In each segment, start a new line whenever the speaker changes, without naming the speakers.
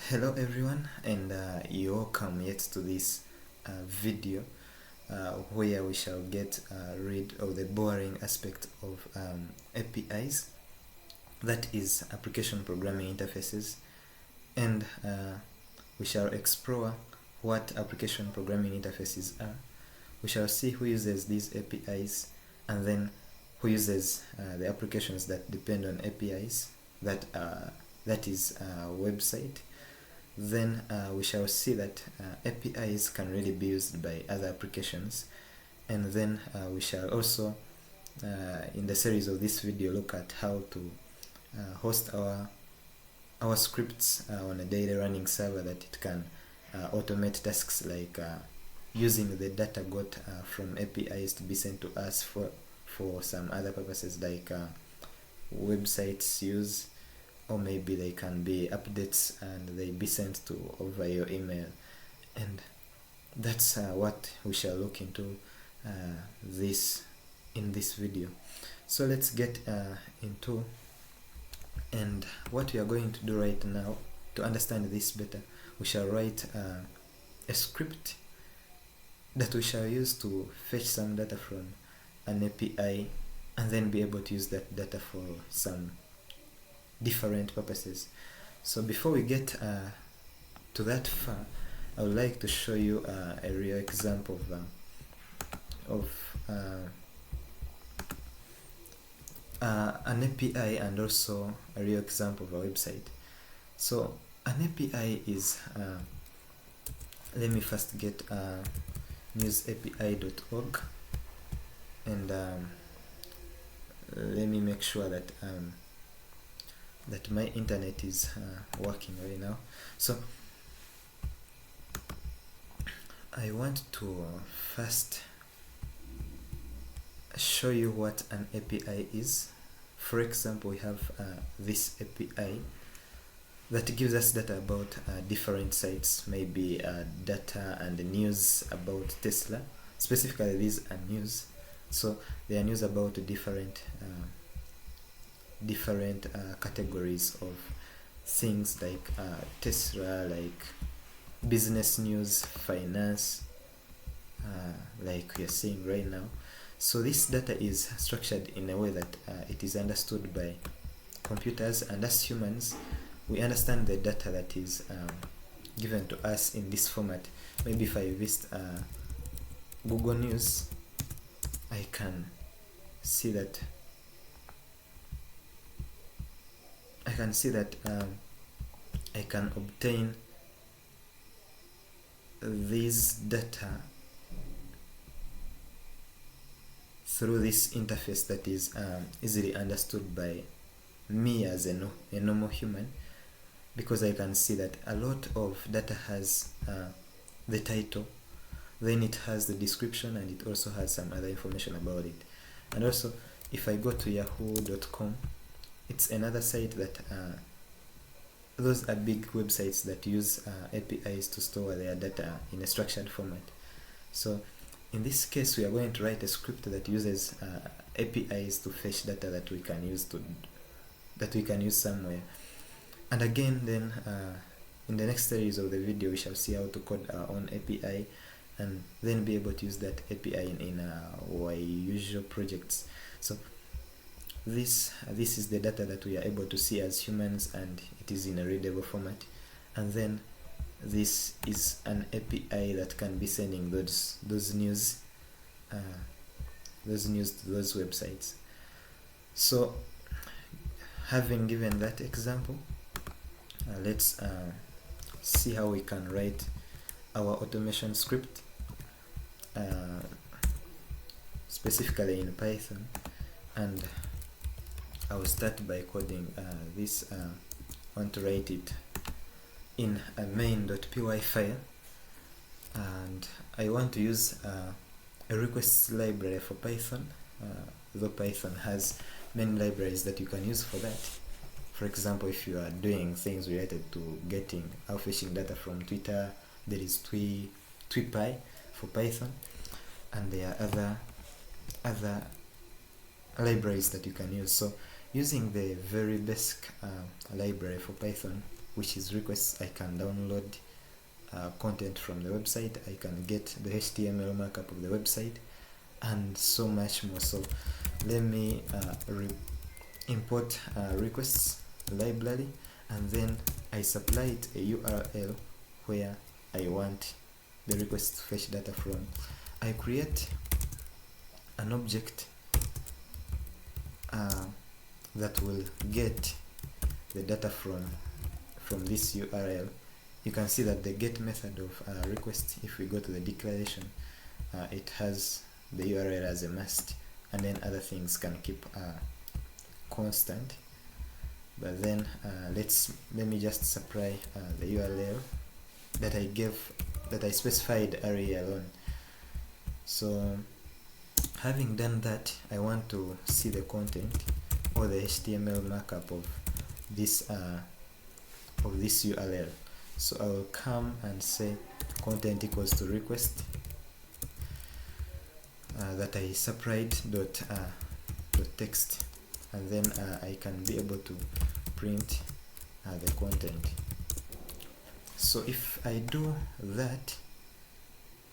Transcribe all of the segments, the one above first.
Hello everyone, and you're welcome yet to this video where we shall get rid of the boring aspect of APIs, that is application programming interfaces, and we shall explore what application programming interfaces are. We shall see who uses these APIs, and then who uses the applications that depend on APIs, that is a website. Then we shall see that APIs can really be used by other applications, and then we shall also in the series of this video look at how to host our scripts on a daily running server, that it can automate tasks like using the data got from APIs to be sent to us for some other purposes, like websites use, or maybe they can be updates and they be sent to over your email. And that's what we shall look into this in this video. So let's get into, and what we are going to do right now to understand this better, we shall write a script that we shall use to fetch some data from an API and then be able to use that data for some different purposes. So before we get to that far, I would like to show you a real example of an API, and also a real example of a website. So an API is, let me first get newsapi.org, and let me make sure that that my internet is working right now. So I want to first show you what an API is. For example, we have this API that gives us data about different sites, maybe data and news about Tesla. Specifically, these are news, so they are news about different categories of things, like Tesla, like business news, finance, like we are seeing right now. So this data is structured in a way that it is understood by computers, and as humans we understand the data that is given to us in this format. Maybe if I visit Google News, I can see that I can obtain this data through this interface that is easily understood by me as a normal human, because I can see that a lot of data has the title, then it has the description, and it also has some other information about it. And also, if I go to yahoo.com, it's another site that those are big websites that use APIs to store their data in a structured format. So in this case, we are going to write a script that uses APIs to fetch data that we can use somewhere. And again, then in the next series of the video, we shall see how to code our own API, and then be able to use that API in our usual projects. So this is the data that we are able to see as humans, and it is in a readable format. And then this is an API that can be sending those news to those websites. So having given that example, let's see how we can write our automation script, specifically in Python. And I will start by coding this. I want to write it in a main.py file, and I want to use a requests library for Python, though Python has many libraries that you can use for that. For example, if you are doing things related to getting or fetching data from Twitter, there is TwePy for Python, and there are other libraries that you can use. So Using the very basic library for Python, which is requests, I can download content from the website, I can get the HTML markup of the website, and so much more. So let me import requests library, and then I supply it a URL where I want the request to fetch data from. I create an object that will get the data from this URL. You can see that the get method of request, if we go to the declaration, it has the URL as a must, and then other things can keep constant. But then let me just supply the URL that I specified earlier on. So having done that, I want to see the content or the HTML markup of this URL. So I will come and say content equals to request that I supplied dot text, and then I can be able to print the content. So if I do that,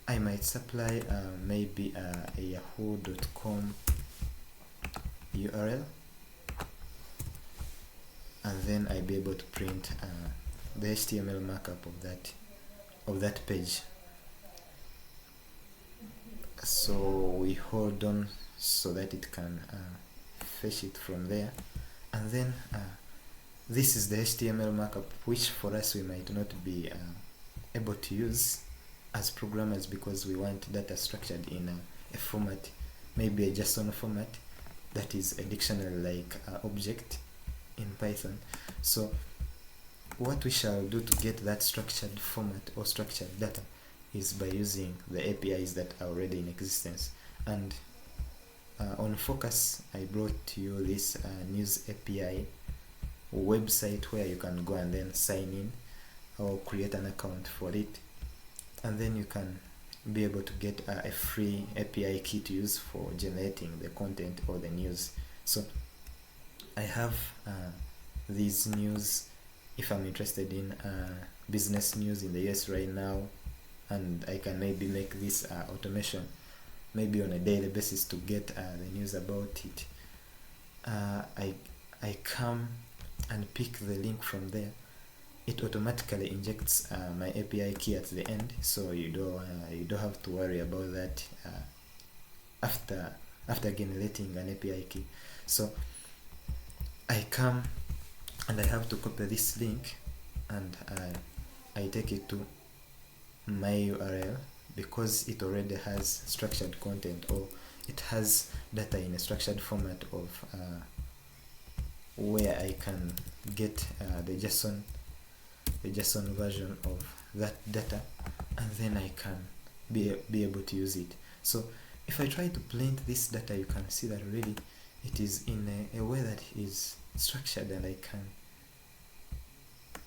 I might supply maybe a yahoo.com URL, and then I'll be able to print the HTML markup of that page. So we hold on so that it can fetch it from there, and then this is the HTML markup, which for us we might not be able to use as programmers because we want data structured in a format, maybe a JSON format, that is a dictionary like object in Python. So what we shall do to get that structured format or structured data is by using the APIs that are already in existence. And on Focus, I brought to you this news API website where you can go and then sign in or create an account for it, and then you can be able to get a free API key to use for generating the content or the news. So I have these news if I'm interested in business news in the US right now, and I can maybe make this automation maybe on a daily basis to get the news about it. I come and pick the link from there. It automatically injects my API key at the end, so you don't have to worry about that after generating an API key. So I come and I have to copy this link, and I take it to my URL because it already has structured content, or it has data in a structured format of where I can get the JSON version of that data, and then I can be able to use it. So if I try to print this data, you can see that really it is in a way that is structured, and I can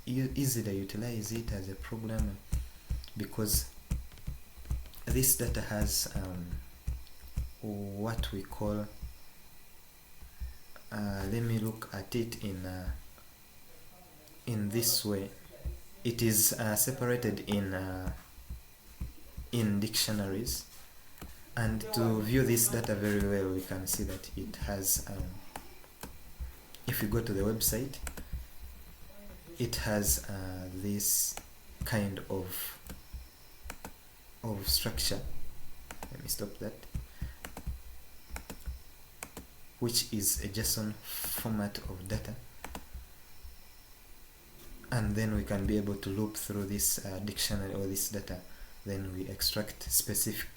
easily utilize it as a programmer because this data has what we call let me look at it in this way. It is separated in dictionaries, and to view this data very well, we can see that it has if you go to the website, it has this kind of structure. Let me stop that, which is a JSON format of data, and then we can be able to loop through this dictionary or this data. Then we extract specific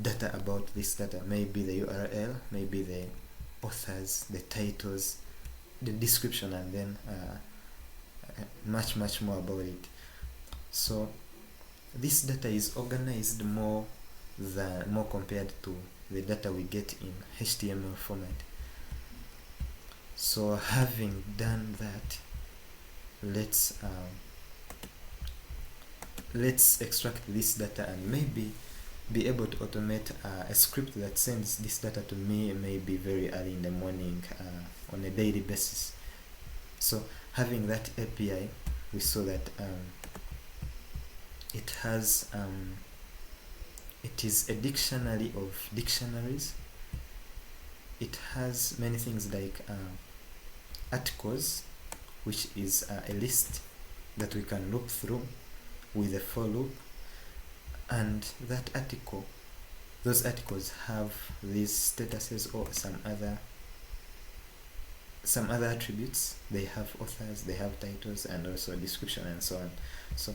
data about this data, maybe the URL, maybe the authors, the titles, the description, and then much more about it. So this data is organized more compared to the data we get in HTML format. So having done that, let's extract this data and maybe be able to automate a script that sends this data to me maybe very early in the morning on a daily basis. So having that API, we saw that it has it is a dictionary of dictionaries. It has many things like articles, which is a list that we can loop through with a for loop, and that article, those articles have these statuses or some other attributes. They have authors, they have titles, and also a description and so on. So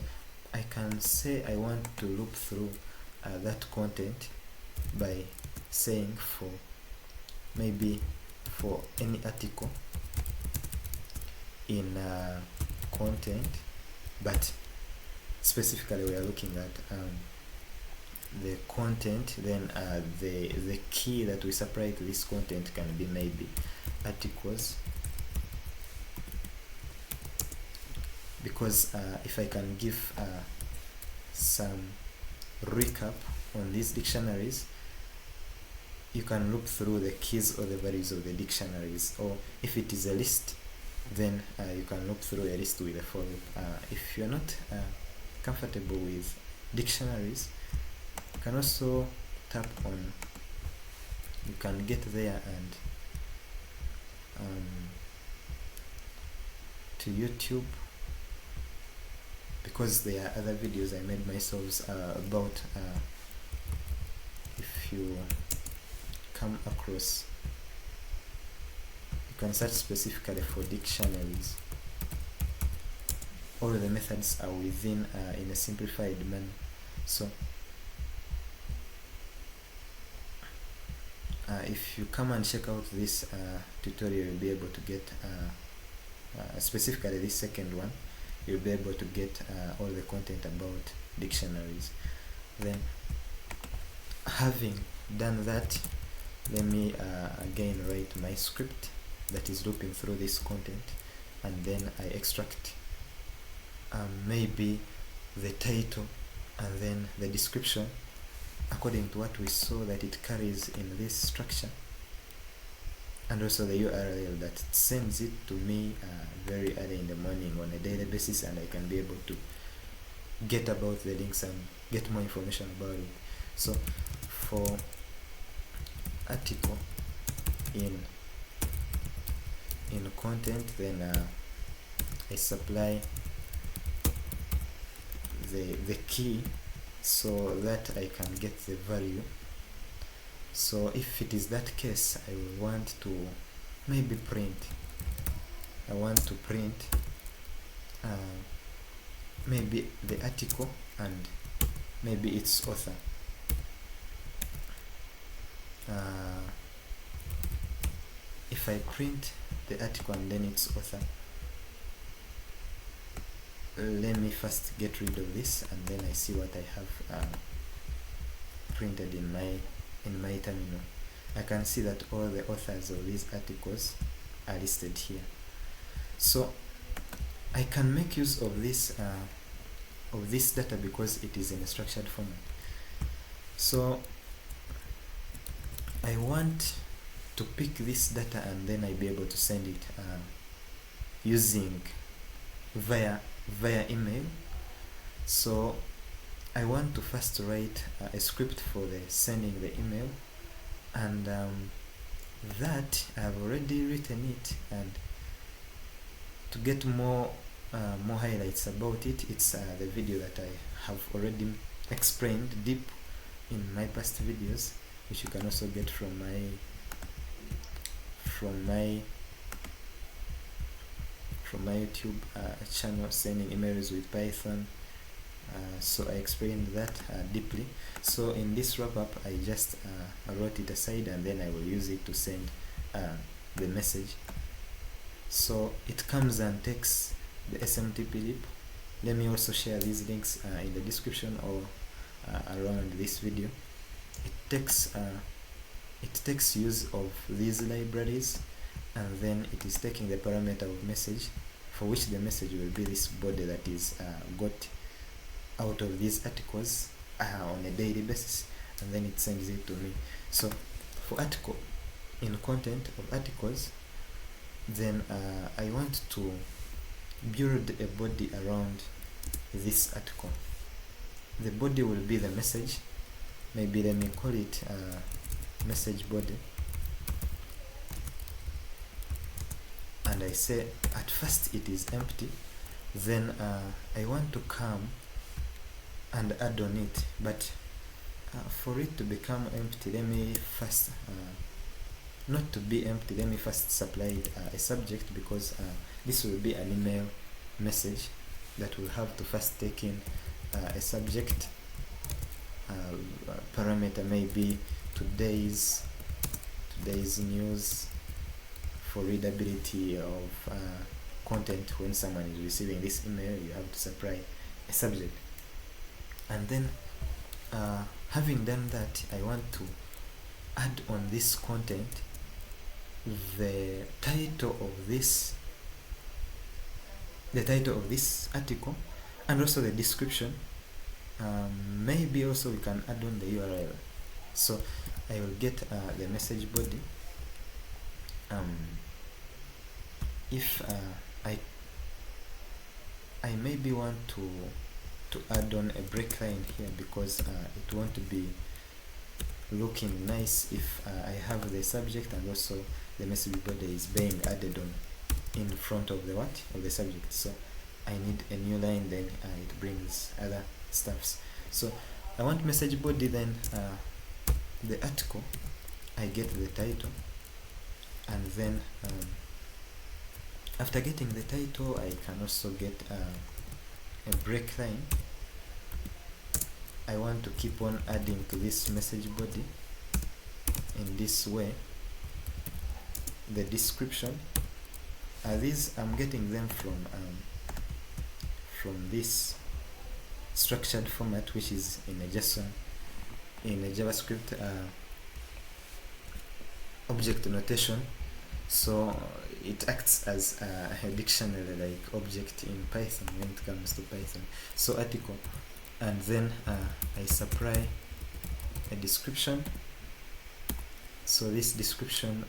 I can say I want to loop through that content by saying for maybe for any article in content, but specifically we are looking at the content, then the key that we supply to this content can be maybe articles, because if I can give some recap on these dictionaries, you can look through the keys or the values of the dictionaries, or if it is a list, then you can look through a list with a for loop. If you're not comfortable with dictionaries, you can also tap on, you can get there and to YouTube, because there are other videos I made myself about if you come across, you can search specifically for dictionaries. All the methods are within in a simplified manner. So if you come and check out this tutorial, you'll be able to get specifically this second one, you'll be able to get all the content about dictionaries. Then, having done that, let me again write my script that is looping through this content, and then I extract maybe the title and then the description according to what we saw that it carries in this structure, and also the URL that sends it to me very early in the morning on a daily basis, and I can be able to get about the links and get more information about it. So for article in content, then I supply the key so that I can get the value. So if it is that case, I will want to maybe print, I want to print maybe the article and maybe its author. If I print the article and then its author, let me first get rid of this, and then I see what I have printed in my terminal. I can see that all the authors of these articles are listed here. So I can make use of this data because it is in a structured format. So I want to pick this data and then I'll be able to send it using via email. So I want to first write a script for the sending the email, and that I have already written it, and to get more highlights about it, it's the video that I have already explained deep in my past videos, which you can also get from my YouTube channel, Sending Emails with Python. So I explained that deeply. So in this wrap up, I just wrote it aside, and then I will use it to send the message. So it comes and takes the SMTP lib. Let me also share these links in the description or around this video. It takes use of these libraries, and then it is taking the parameter of message, for which the message will be this body that is got out of these articles on a daily basis, and then it sends it to me. So for article, in content of articles, then I want to build a body around this article. The body will be the message. Maybe let me call it message body, and I say at first it is empty, then I want to come and add on it, but for it to become empty, let me first not to be empty, let me first supply a subject, because this will be an email message that will have to first take in a subject parameter, maybe today's news, for readability of content. When someone is receiving this email, you have to supply a subject. And then having done that, I want to add on this content the title of this article, and also the description. Maybe also we can add on the URL. So I will get the message body. If I maybe want to add on a break line here, because it won't be looking nice if I have the subject and also the message body is being added on in front of the subject. So I need a new line, then it brings other stuffs. So I want message body, then the article, I get the title, and then after getting the title, I can also get a break line. I want to keep on adding to this message body in this way. The description, these I'm getting them from this structured format, which is in a JSON, in a JavaScript object notation. So it acts as a dictionary like object in Python when it comes to Python. So article, and then I supply a description. So this description,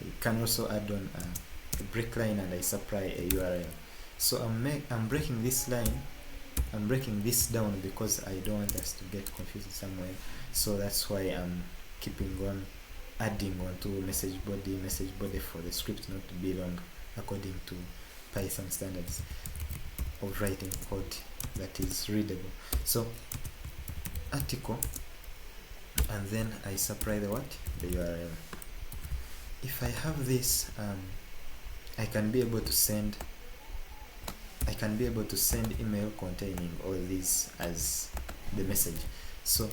you can also add on a break line, and I supply a URL. So I'm breaking this line, I'm breaking this down because I don't want us to get confused somewhere. So that's why I'm keeping on adding on to message body for the script not to be long, according to Python standards of writing code that is readable. So article, and then I supply the URL. If I have this, I can be able to send email containing all these as the message. So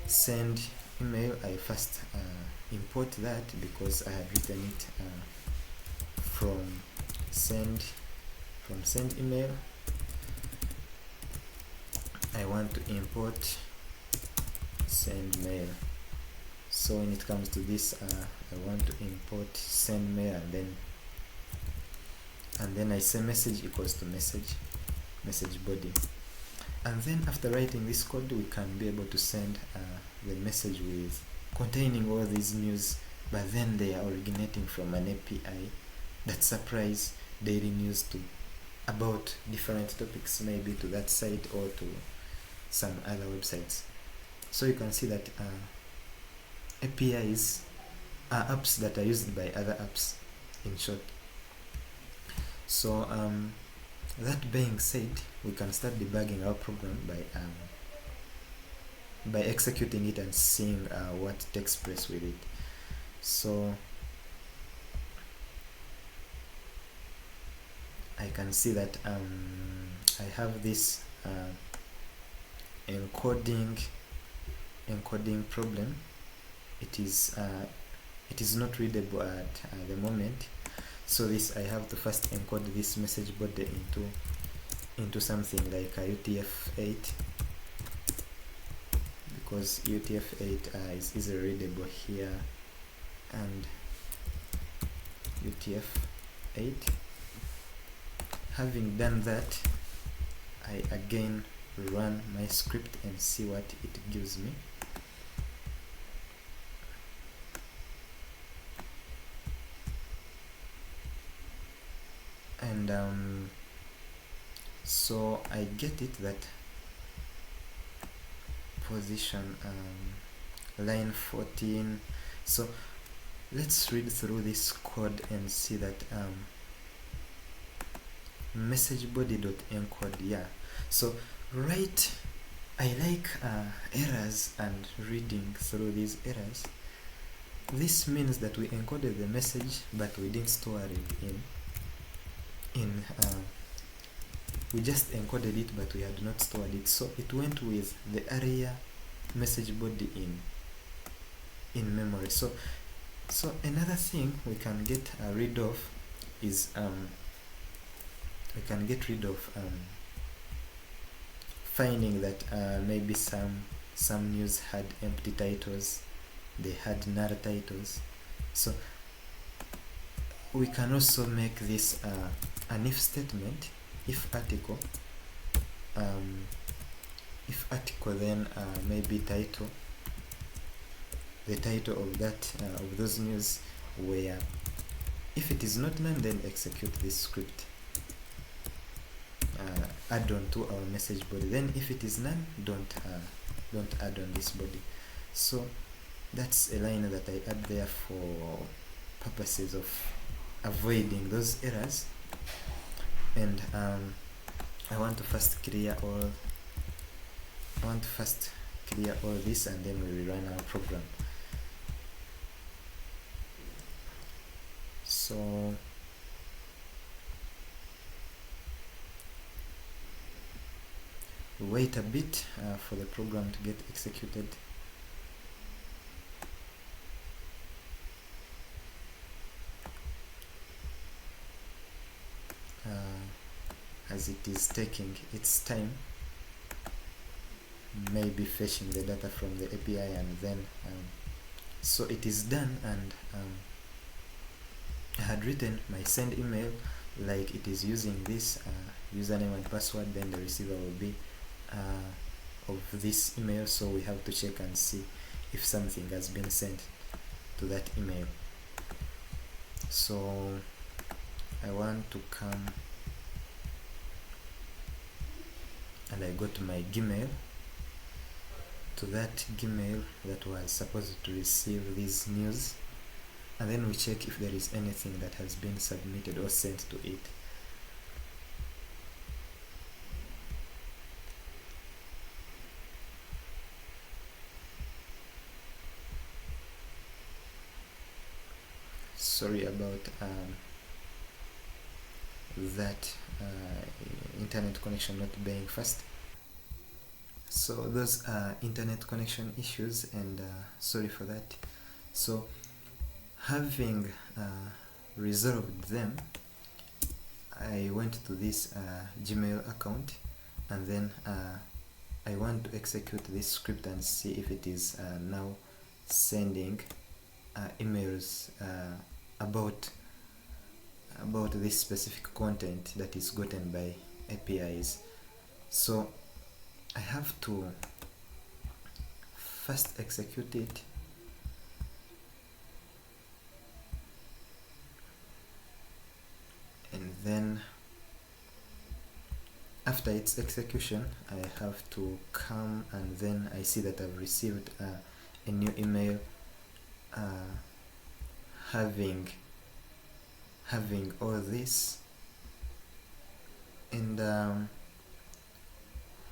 send email, I first import that because I had written it from send email. I want to import send mail. So when it comes to this, I want to import send mail, and then I say message equals to message body. And then after writing this code, we can be able to send the message with containing all these news, but then they are originating from an API that supplies daily news to about different topics, maybe to that site or to some other websites. So you can see that APIs are apps that are used by other apps, in short. So that being said, we can start debugging our program by executing it and seeing what takes place with it. So I can see that I have this encoding problem. It is not readable at the moment. So this, I have to first encode this message body into something like a UTF-8, because UTF-8 is easily readable here, and UTF-8. Having done that, I again run my script and see what it gives me. and so I get it that position line 14. So let's read through this code and see that message body.encode. Yeah, so right, I like errors and reading through these errors. This means that we encoded the message but we didn't store it in we just encoded it but we had not stored it, so it went with the area message body in memory. So another thing we can get rid of is we can get rid of finding that maybe some news had empty titles, they had null titles. So we can also make this an if statement. If article then maybe title, the title of that of those news, where if it is not none, then execute this script, add on to our message body. Then if it is none, don't add on this body. So that's a line that I add there for purposes of avoiding those errors. And I want to first clear all this, and then we will run our program. So wait a bit for the program to get executed. As it is taking its time, maybe fetching the data from the API, and then so it is done, and I had written my send email like it is using this username and password, then the receiver will be of this email. So we have to check and see if something has been sent to that email. So I want to come and I go to my Gmail, to that Gmail that was supposed to receive this news, and then we check if there is anything that has been submitted or sent to it. Sorry about that internet connection not being fast. So those are internet connection issues, and sorry for that. So having resolved them, I went to this Gmail account, and then I want to execute this script and see if it is now sending emails about this specific content that is gotten by APIs. So I have to first execute it, and then after its execution I have to come, and then I see that I've received a new email having all this. And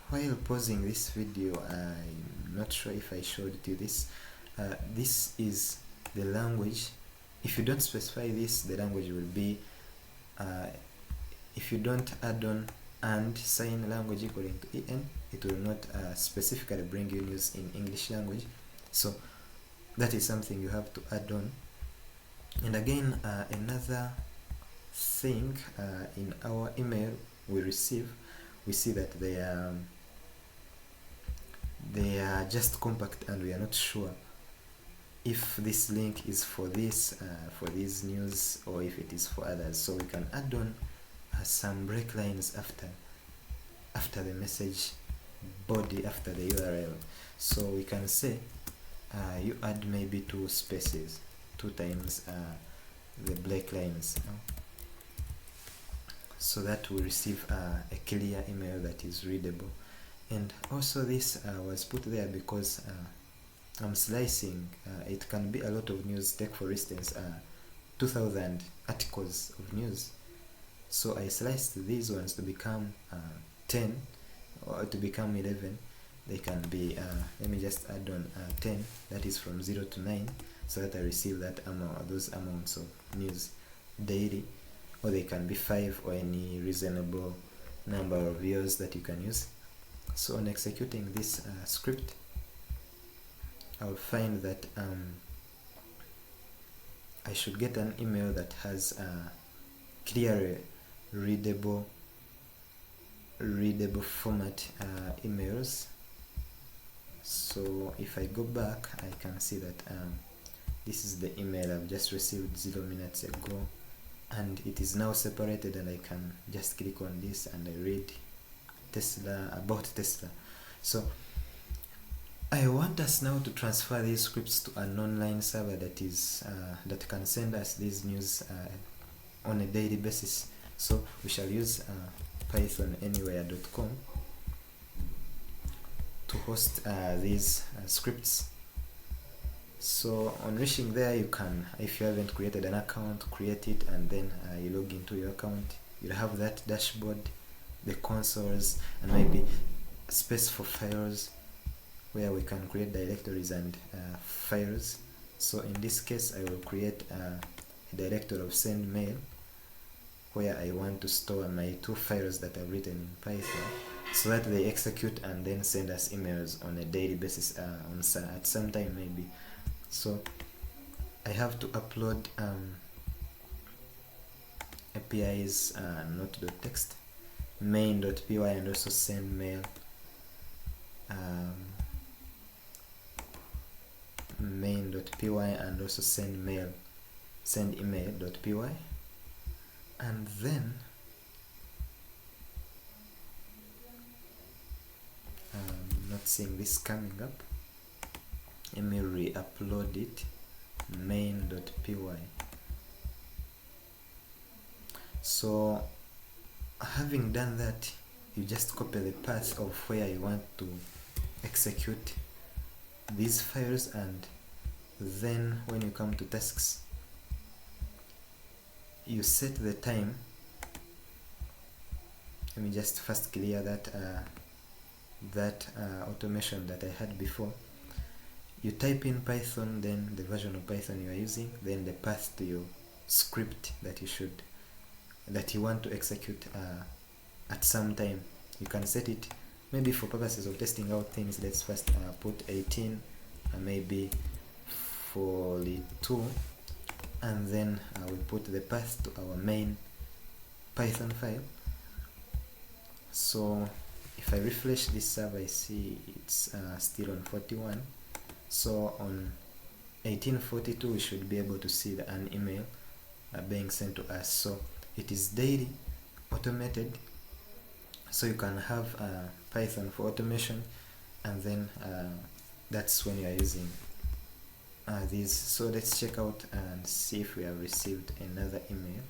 while pausing this video, I'm not sure if I showed you this. This is the language. If you don't specify this, the language will be if you don't add on and sign language equaling to en, it will not specifically bring you news in English language. So that is something you have to add on. And again, another thing, in our email we receive, we see that they are just compact, and we are not sure if this link is for this for these news, or if it is for others. So we can add on some break lines after the message body, after the URL. So we can say you add maybe 2 spaces, 2 times the break lines. so that we receive a clear email that is readable. And also this was put there because I'm slicing. It can be a lot of news. Take for instance 2000 articles of news, so I sliced these ones to become 10 or to become 11. They can be let me just add on 10, that is from 0 to 9, so that I receive that amount, those amounts of news daily. Or they can be 5 or any reasonable number of years that you can use. So on executing this script, I'll find that I should get an email that has clear readable format emails. So if I go back, I can see that this is the email I've just received 0 minutes ago, and it is now separated, and I can just click on this and I read Tesla, about Tesla. So I want us now to transfer these scripts to an online server that is that can send us these news on a daily basis. So we shall use pythonanywhere.com to host these scripts. So on reaching there, you can, if you haven't created an account, create it, and then you log into your account. You'll have that dashboard, the consoles, and maybe space for files where we can create directories and files. So in this case, I will create a directory of send mail where I want to store my 2 files that I've written in Python, so that they execute and then send us emails on a daily basis at some time maybe. So I have to upload APIs node.txt, main.py, and also send mail, main.py, and also send email.py. And then I'm not seeing this coming up. Let me re-upload it, main.py. So having done that, you just copy the path of where you want to execute these files, and then when you come to tasks, you set the time. Let me just first clear that automation that I had before. You type in Python, then the version of Python you are using, then the path to your script that you want to execute at some time. You can set it maybe for purposes of testing out things. Let's first put 18, maybe 42, and then we put the path to our main Python file. So if I refresh this server, I see it's still on 41. So on 1842 we should be able to see an email being sent to us. So it is daily, automated, so you can have Python for automation, and then that's when you are using these. So let's check out and see if we have received another email.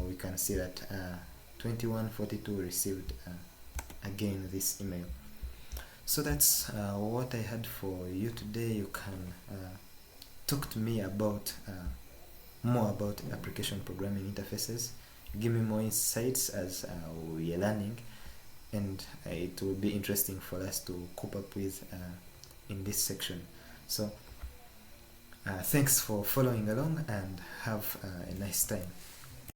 We can see that 2142 received again this email. So that's what I had for you today. You can talk to me about more about application programming interfaces. Give me more insights as we are learning, and it will be interesting for us to cope up with in this section. So thanks for following along, and have a nice time.